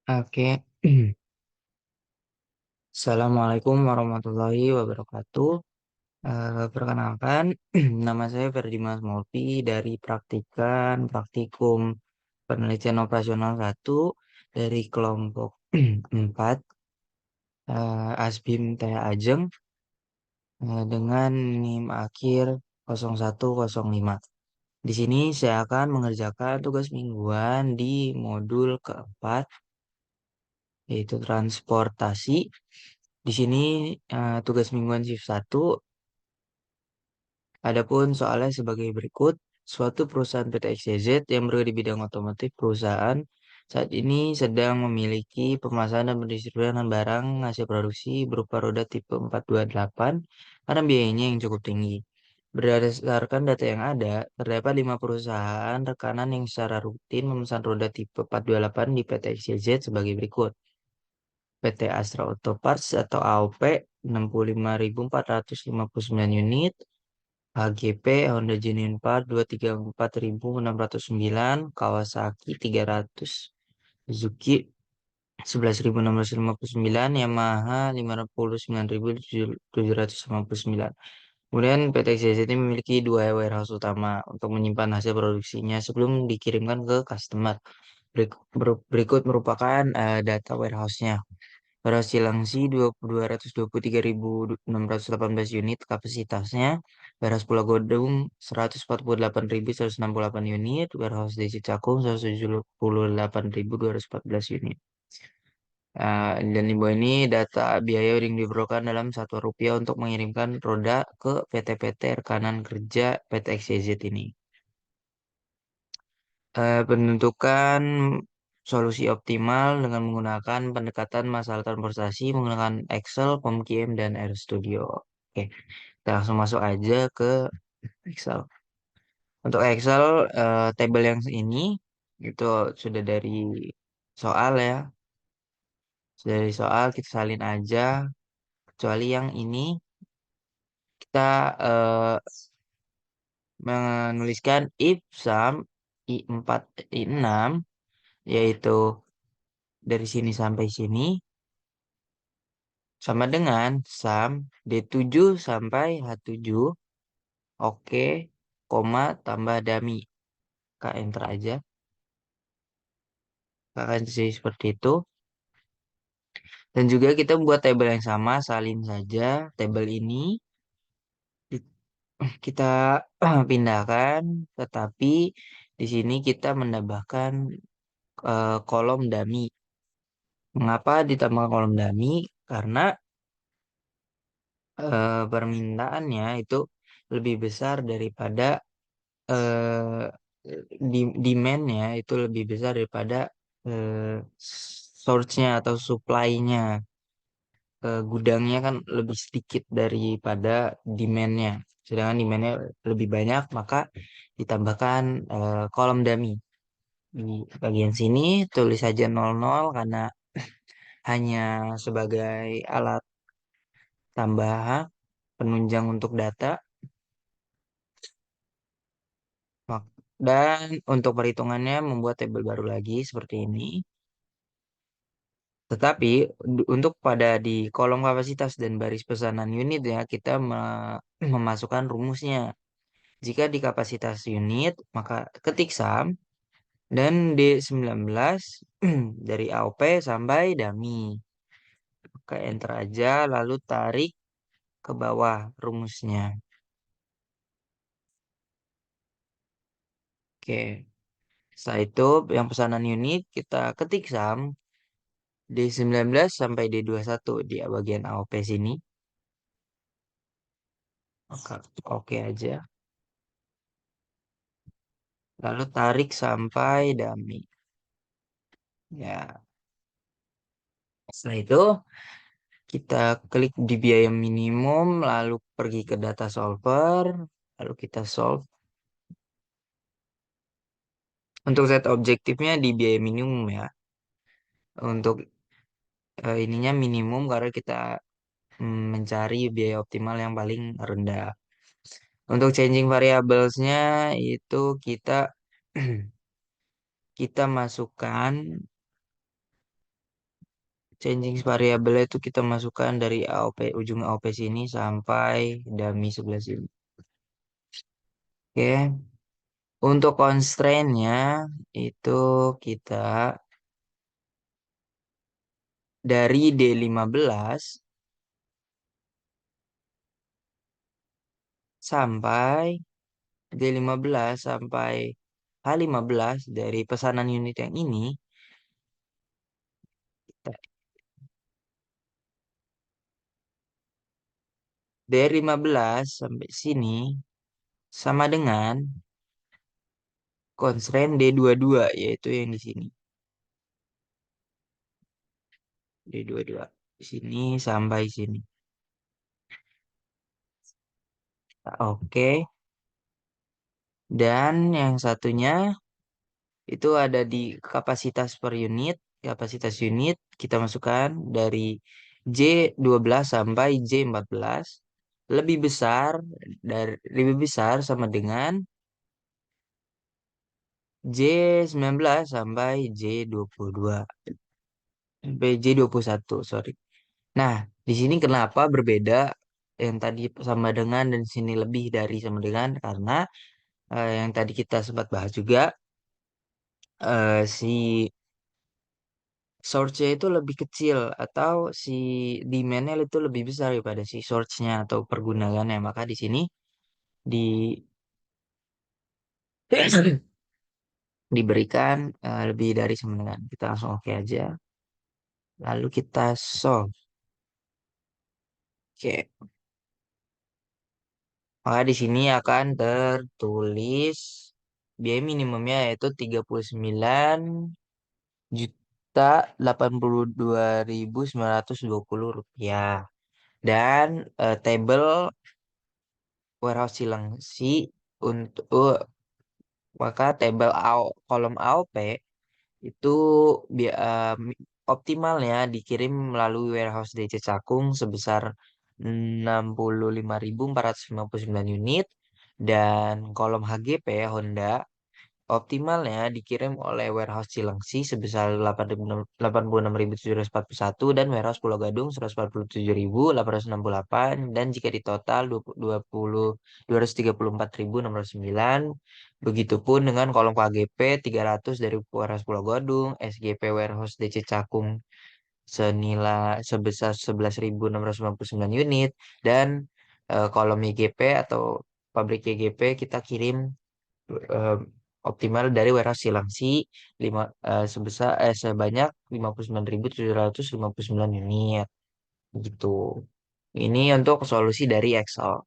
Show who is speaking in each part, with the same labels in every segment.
Speaker 1: Oke, Assalamualaikum warahmatullahi wabarakatuh. Perkenalkan, nama saya Ferdimas Mulfi dari Praktikum Penelitian Operasional 1 dari kelompok 4 Asbim Tea Ajeng dengan NIM akhir 0105. Di sini saya akan mengerjakan tugas mingguan di modul keempat, yaitu transportasi. Di sini tugas mingguan shift 1. Adapun soalnya sebagai berikut, suatu perusahaan PT XYZ yang bergerak di bidang otomotif perusahaan saat ini sedang memiliki pemasaran dan pendistribusian barang hasil produksi berupa roda tipe 428 karena biayanya yang cukup tinggi. Berdasarkan data yang ada, terdapat 5 perusahaan rekanan yang secara rutin memesan roda tipe 428 di PT XYZ sebagai berikut. PT Astra Auto Parts atau AOP 65.459 unit, HGP Honda Genuine Part 234.609, Kawasaki 300, Suzuki 11.659, Yamaha 59.759. Kemudian PT XYZ ini memiliki dua warehouse utama untuk menyimpan hasil produksinya sebelum dikirimkan ke customer. Berikut merupakan data warehouse-nya. Beras Cilangsi 223.618 unit kapasitasnya. Beras Pulau Godung 148.168 unit. Warehouse Desi Cakung 178.214 unit. Dan di bawah ini data biaya yang diperlukan dalam Rp1 untuk mengirimkan roda ke PT-PT rekanan kerja PT XYZ ini. Penentukan solusi optimal dengan menggunakan pendekatan masalah transportasi menggunakan Excel, POMKIM, dan RStudio. Oke, kita langsung masuk aja ke Excel. Untuk Excel, tabel yang ini itu sudah dari soal ya. Sudah dari soal kita salin aja. Kecuali yang ini kita menuliskan if sum I4 I6 yaitu dari sini sampai sini sama dengan sum D7 sampai H7, oke, koma, tambah dummy. Kak enter aja. Akan jadi seperti itu. Dan juga kita buat tabel yang sama, salin saja tabel ini. Di- Kita pindahkan, tetapi di sini kita menambahkan kolom dummy. Mengapa ditambah kolom dummy? Karena permintaannya itu lebih besar daripada eh demand-nya itu lebih besar daripada eh, source-nya atau supply-nya. Gudangnya kan lebih sedikit daripada demand-nya. Sedangkan demand-nya lebih banyak, maka ditambahkan kolom dummy. Di bagian sini tulis saja 00 karena hanya sebagai alat tambah penunjang untuk data. Dan untuk perhitungannya membuat tabel baru lagi seperti ini. Tetapi untuk pada di kolom kapasitas dan baris pesanan unit ya kita memasukkan rumusnya. Jika di kapasitas unit maka ketik sum dan D19 dari AOP sampai dummy. Oke, enter aja lalu tarik ke bawah rumusnya. Oke. Setelah itu yang pesanan unit kita ketik sum D19 sampai D21 di bagian AOP sini. Oke, oke aja. Lalu tarik sampai dummy. Ya, setelah itu kita klik di biaya minimum, lalu pergi ke data solver, lalu kita solve. Untuk set objektifnya di biaya minimum ya. Untuk ininya minimum karena kita mencari biaya optimal yang paling rendah. Untuk changing variablesnya itu kita kita masukkan changing variable itu kita masukkan dari AOP ujung AOP sini sampai dummy sebelah sini. Oke. Untuk constraint-nya itu kita dari D15 sampai D15 sampai H15 dari pesanan unit yang ini dari 15 sampai sini sama dengan constraint D22 yaitu yang di sini. D22 di sini sampai sini. Oke. Dan yang satunya itu ada di kapasitas per unit. Kapasitas unit kita masukkan dari J12 sampai J14 lebih besar lebih besar sama dengan J19 sampai J22 sampai J21, sorry. Nah, di sini kenapa berbeda yang tadi sama dengan dan di sini lebih dari sama dengan karena yang tadi kita sempat bahas juga si source-nya itu lebih kecil atau si demand-nya itu lebih besar daripada si source-nya atau pergunaannya. Maka di sini di diberikan lebih dari sama dengan. Kita langsung oke aja. Lalu kita solve. Oke. Maka di sini akan tertulis biaya minimumnya yaitu 39.822.920 rupiah. Dan tabel warehouse Cilengsi untuk maka tabel kolom AOP itu optimalnya dikirim melalui warehouse DC Cakung sebesar 65.459 unit dan kolom HGP Honda optimalnya dikirim oleh warehouse Cilengsi sebesar 86.741 dan warehouse Pulau Gadung 147.868 dan jika ditotal 234.609. Begitupun dengan kolom KGP 300 dari warehouse Pulau Gadung, SGP warehouse DC Cakung senilai sebesar 11.699 unit dan kolom YGP atau pabrik YGP kita kirim eh, optimal dari warehouse Silangsi sebanyak 59.759 unit gitu. Ini untuk solusi dari Excel.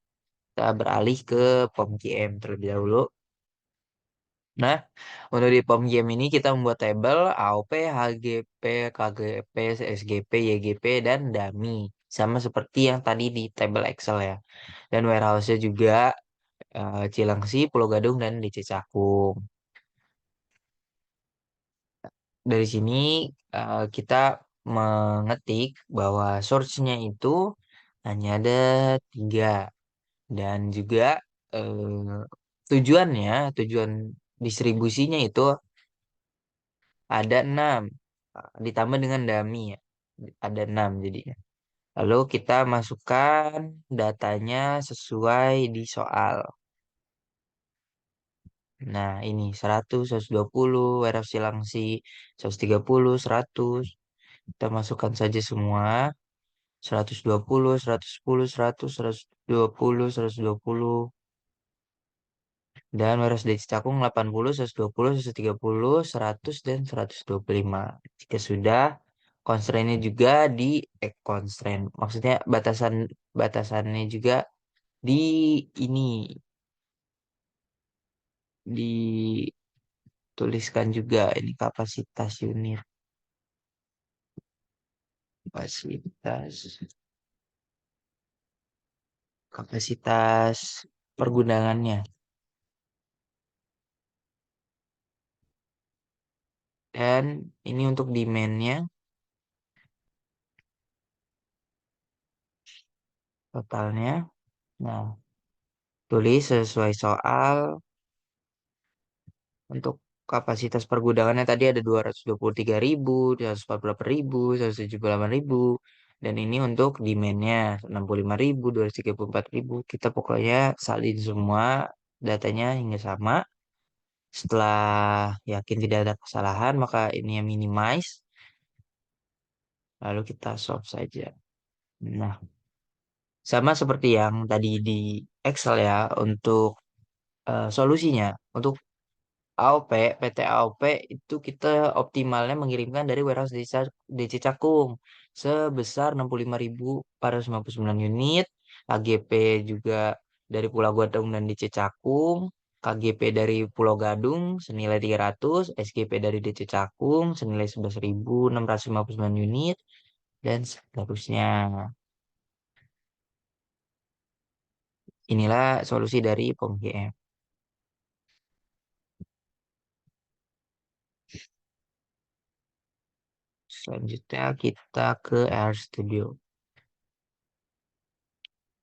Speaker 1: Kita beralih ke POMGM terlebih dahulu. Nah, untuk di POMGM ini kita membuat tabel AOP, HGP, KGP, SGP, YGP, dan DAMI. Sama seperti yang tadi di tabel Excel ya. Dan warehouse-nya juga Cilengsi, Pulau Gadung, dan DC Cakung. Dari sini kita mengetik bahwa source-nya itu hanya ada tiga dan juga tujuan distribusinya itu ada enam. Ditambah dengan dummy ya ada enam jadinya. Lalu kita masukkan datanya sesuai di soal. Nah, ini 100, 120, warehouse Cilangsi, 130, 100. Kita masukkan saja semua. 120, 110, 100, 120, 120. Dan Waras Deci Cakung 80, 120, 130, 100, dan 125. Jika sudah, constraint-nya juga di constraint. Maksudnya batasannya juga di ini dituliskan juga ini kapasitas unit. Kapasitas kapasitas pergudangannya. Dan ini untuk demand-nya totalnya. Nah, tulis sesuai soal untuk kapasitas pergudangannya tadi ada 223.000, 148.000, 178.000. Dan ini untuk demand-nya 65.000, 234.000. Kita pokoknya salin semua datanya hingga sama. Setelah yakin tidak ada kesalahan, maka ini yang minimize. Lalu kita solve saja. Nah, sama seperti yang tadi di Excel ya, untuk solusinya. Untuk AOP, PT AOP itu kita optimalnya mengirimkan dari warehouse DC Cakung sebesar 65.459 unit, AGP juga dari Pulau Gadung dan DC Cakung, KGP dari Pulau Gadung senilai 300, SGP dari DC Cakung senilai 11.659 unit, dan seterusnya. Inilah solusi dari POM-GM. Selanjutnya kita ke R Studio.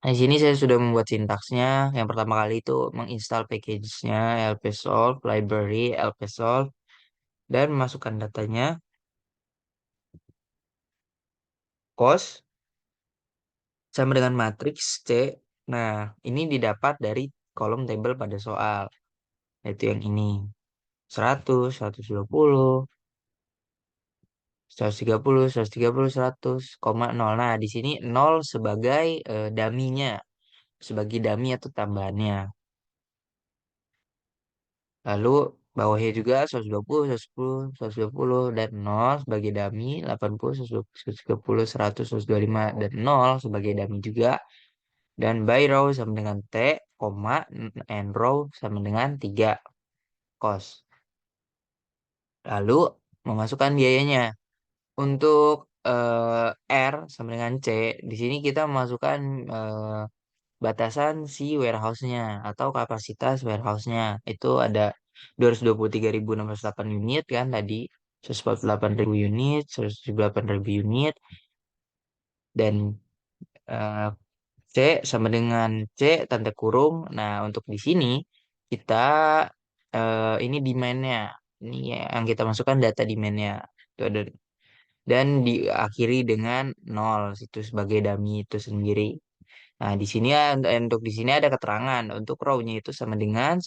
Speaker 1: Nah, di sini saya sudah membuat sintaksnya. Yang pertama kali itu menginstal package-nya lpsolve, library, lpsolve, dan memasukkan datanya, cost, sama dengan matriks C. Nah, ini didapat dari kolom tabel pada soal, yaitu yang ini. 100, 120, 130, 130, 100, koma 0. Nah, di sini 0 sebagai dummy-nya, sebagai dummy atau tambahannya. Lalu bawahnya juga 120, 110, 120, dan 0 sebagai dummy, 80, 130, 100, 125, dan 0 sebagai dummy juga. Dan by row sama dengan T, koma, and row sama dengan 3 cos. Lalu memasukkan biayanya. Untuk R sama dengan C, di sini kita memasukkan batasan si warehouse-nya atau kapasitas warehouse-nya itu ada 223.608 unit kan tadi, 148.000 unit, 178.000 unit, dan eh, C sama dengan C tanda kurung. Nah, untuk di sini kita ini demand-nya. Ini yang kita masukkan data demand-nya. Itu ada, dan diakhiri dengan nol itu sebagai dummy itu sendiri. Nah, di sini ya, untuk di sini ada keterangan untuk row-nya itu sama dengan,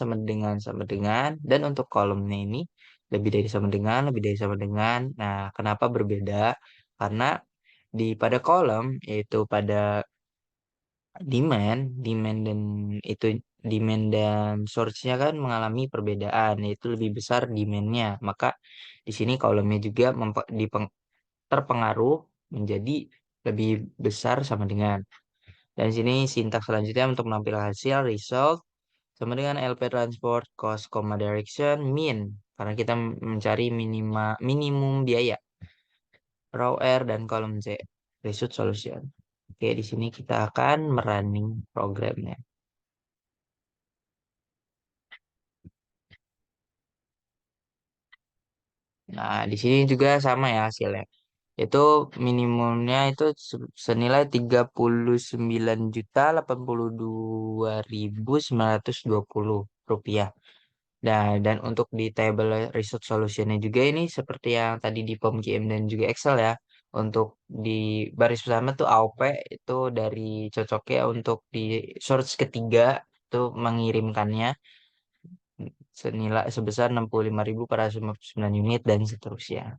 Speaker 1: dan untuk kolomnya ini lebih dari sama dengan, lebih dari sama dengan. Nah, kenapa berbeda? Karena di pada kolom yaitu pada demand dan itu demand dan source-nya kan mengalami perbedaan, yaitu lebih besar demand-nya. Maka di sini kolomnya juga terpengaruh menjadi lebih besar sama dengan. Dan di sini sintaks selanjutnya untuk menampilkan hasil result sama dengan LP transport cost, direction, min. Karena kita mencari minimum biaya. Row R dan kolom C. Result solution. Oke, di sini kita akan merunning programnya. Nah, di sini juga sama ya hasilnya. Itu minimumnya itu senilai 39.082.920 rupiah. Nah, dan untuk di table result solutionnya juga ini seperti yang tadi di POM-GM dan juga Excel ya. Untuk di baris pertama tuh AOP itu dari cocoknya untuk di source ketiga itu mengirimkannya senilai sebesar 65.459 unit dan seterusnya.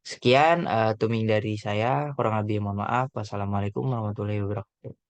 Speaker 1: Sekian tuming dari saya, kurang lebih mohon maaf. Wassalamualaikum warahmatullahi wabarakatuh.